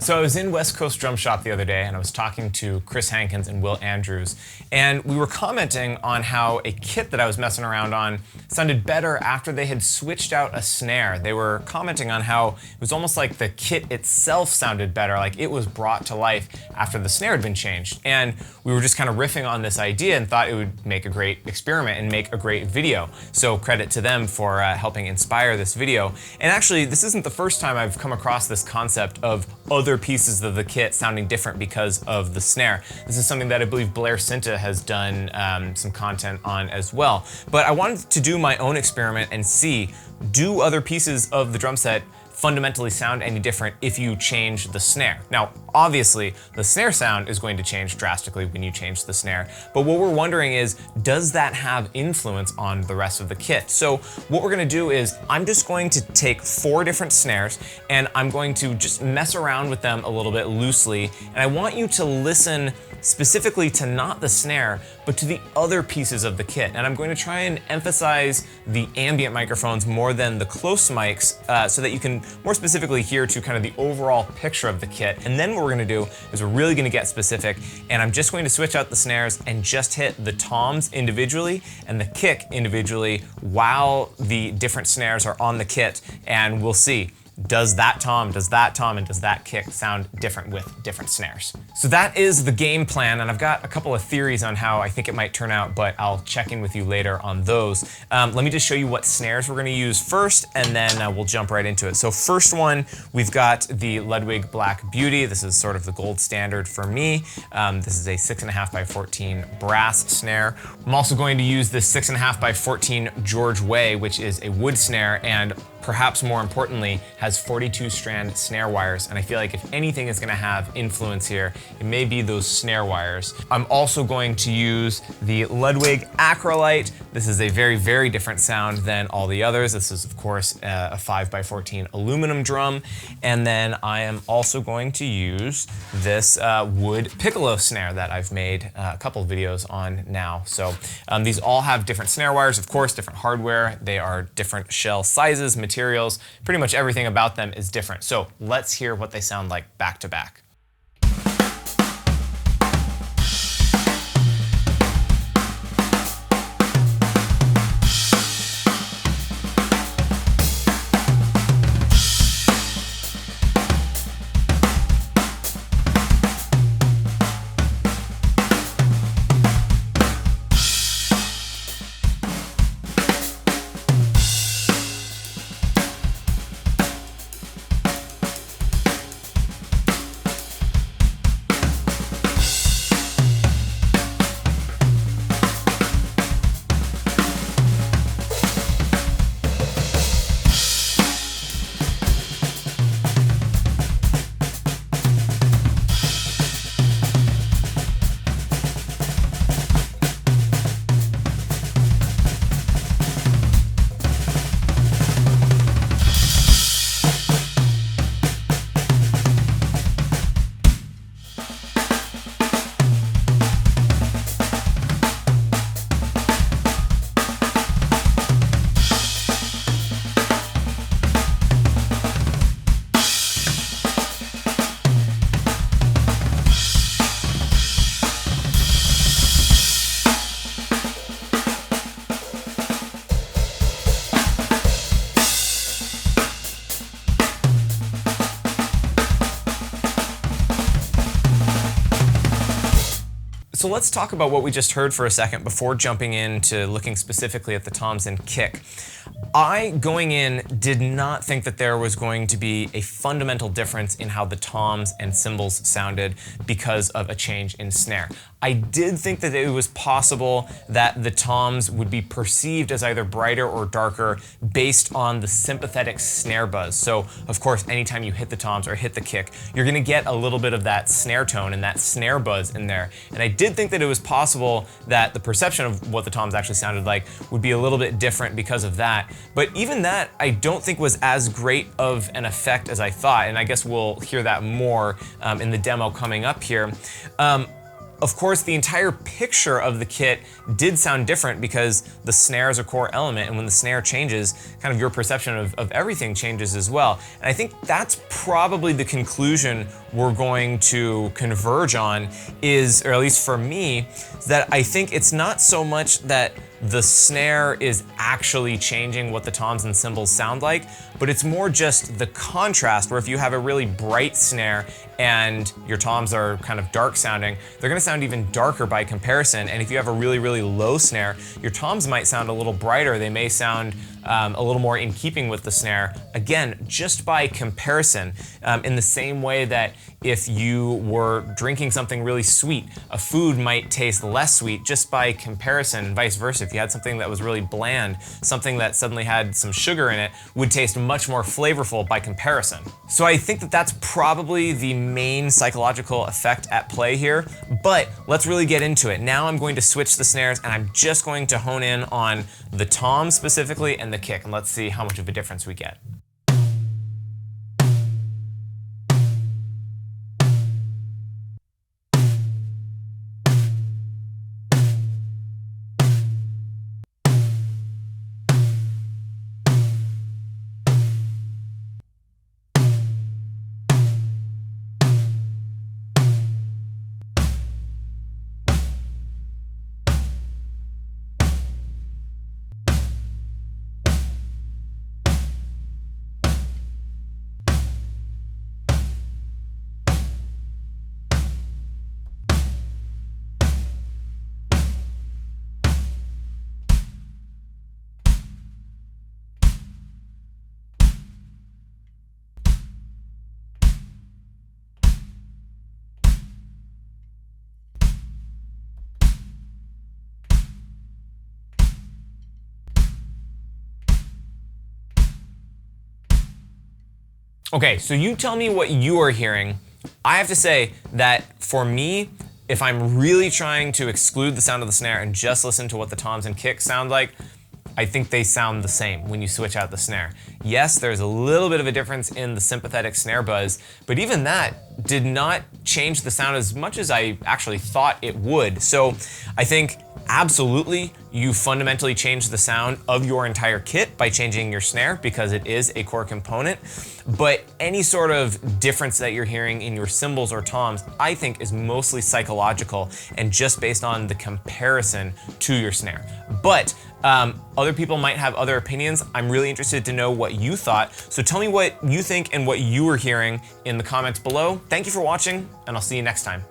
So I was in West Coast Drum Shop the other day and I was talking to Chris Hankins and Will Andrews, and we were commenting on how a kit that I was messing around on sounded better after they had switched out a snare. They were commenting on how it was almost like the kit itself sounded better, like it was brought to life after the snare had been changed. And we were just kind of riffing on this idea and thought it would make a great experiment and make a great video. So credit to them for helping inspire this video. And actually, this isn't the first time I've come across this concept of other pieces of the kit sounding different because of the snare. This is something that I believe Blair Cinta has done some content on as well. But I wanted to do my own experiment and see, do other pieces of the drum set fundamentally sound any different if you change the snare? Now, obviously, the snare sound is going to change drastically when you change the snare, but what we're wondering is, does that have influence on the rest of the kit? So what we're gonna do is, I'm just going to take 4 different snares and I'm going to just mess around with them a little bit loosely, and I want you to listen specifically to not the snare, but to the other pieces of the kit. And I'm going to try and emphasize the ambient microphones more than the close mics so that you can more specifically hear to kind of the overall picture of the kit. And then what we're gonna do is we're really gonna get specific, and I'm just going to switch out the snares and just hit the toms individually and the kick individually while the different snares are on the kit, and we'll see. Does that tom, and does that kick sound different with different snares? So that is the game plan, and I've got a couple of theories on how I think it might turn out, but I'll check in with you later on those. Let me just show you what snares we're gonna use first, and then we'll jump right into it. So first one, we've got the Ludwig Black Beauty. This is sort of the gold standard for me. This is a 6.5 by 14 brass snare. I'm also going to use this 6.5 by 14 George Way, which is a wood snare, and perhaps more importantly, has 42 strand snare wires. And I feel like if anything is gonna have influence here, it may be those snare wires. I'm also going to use the Ludwig Acrolite. This is a very, very different sound than all the others. This is of course a 5 by 14 aluminum drum. And then I am also going to use this wood piccolo snare that I've made a couple of videos on now. So these all have different snare wires, of course, different hardware. They are different shell sizes, materials, pretty much everything about them is different. So let's hear what they sound like back to back. So let's talk about what we just heard for a second before jumping into looking specifically at the toms and kick. I, going in, did not think that there was going to be a fundamental difference in how the toms and cymbals sounded because of a change in snare. I did think that it was possible that the toms would be perceived as either brighter or darker based on the sympathetic snare buzz. So, of course, anytime you hit the toms or hit the kick, you're gonna get a little bit of that snare tone and that snare buzz in there. And I did think that it was possible that the perception of what the toms actually sounded like would be a little bit different because of that. But even that, I don't think was as great of an effect as I thought, and I guess we'll hear that more in the demo coming up here. Of course, the entire picture of the kit did sound different because the snare is a core element, and when the snare changes, kind of your perception of everything changes as well. And I think that's probably the conclusion we're going to converge on is, or at least for me, that I think it's not so much that the snare is actually changing what the toms and cymbals sound like, but it's more just the contrast, where if you have a really bright snare and your toms are kind of dark sounding, they're gonna sound even darker by comparison. And if you have a really, really low snare, your toms might sound a little brighter. They may sound a little more in keeping with the snare. Again, just by comparison, in the same way that if you were drinking something really sweet, a food might taste less sweet just by comparison, and vice versa. If you had something that was really bland, something that suddenly had some sugar in it would taste much more flavorful by comparison. So I think that that's probably the main psychological effect at play here, but let's really get into it. Now I'm going to switch the snares, and I'm just going to hone in on the tom specifically and the kick, and let's see how much of a difference we get. Okay, so you tell me what you are hearing. I have to say that for me, if I'm really trying to exclude the sound of the snare and just listen to what the toms and kicks sound like, I think they sound the same when you switch out the snare. Yes, there's a little bit of a difference in the sympathetic snare buzz, but even that did not change the sound as much as I actually thought it would. So I think absolutely you fundamentally change the sound of your entire kit by changing your snare, because it is a core component. But any sort of difference that you're hearing in your cymbals or toms, I think is mostly psychological and just based on the comparison to your snare. But other people might have other opinions. I'm really interested to know what you thought. So tell me what you think and what you were hearing in the comments below. Thank you for watching, and I'll see you next time.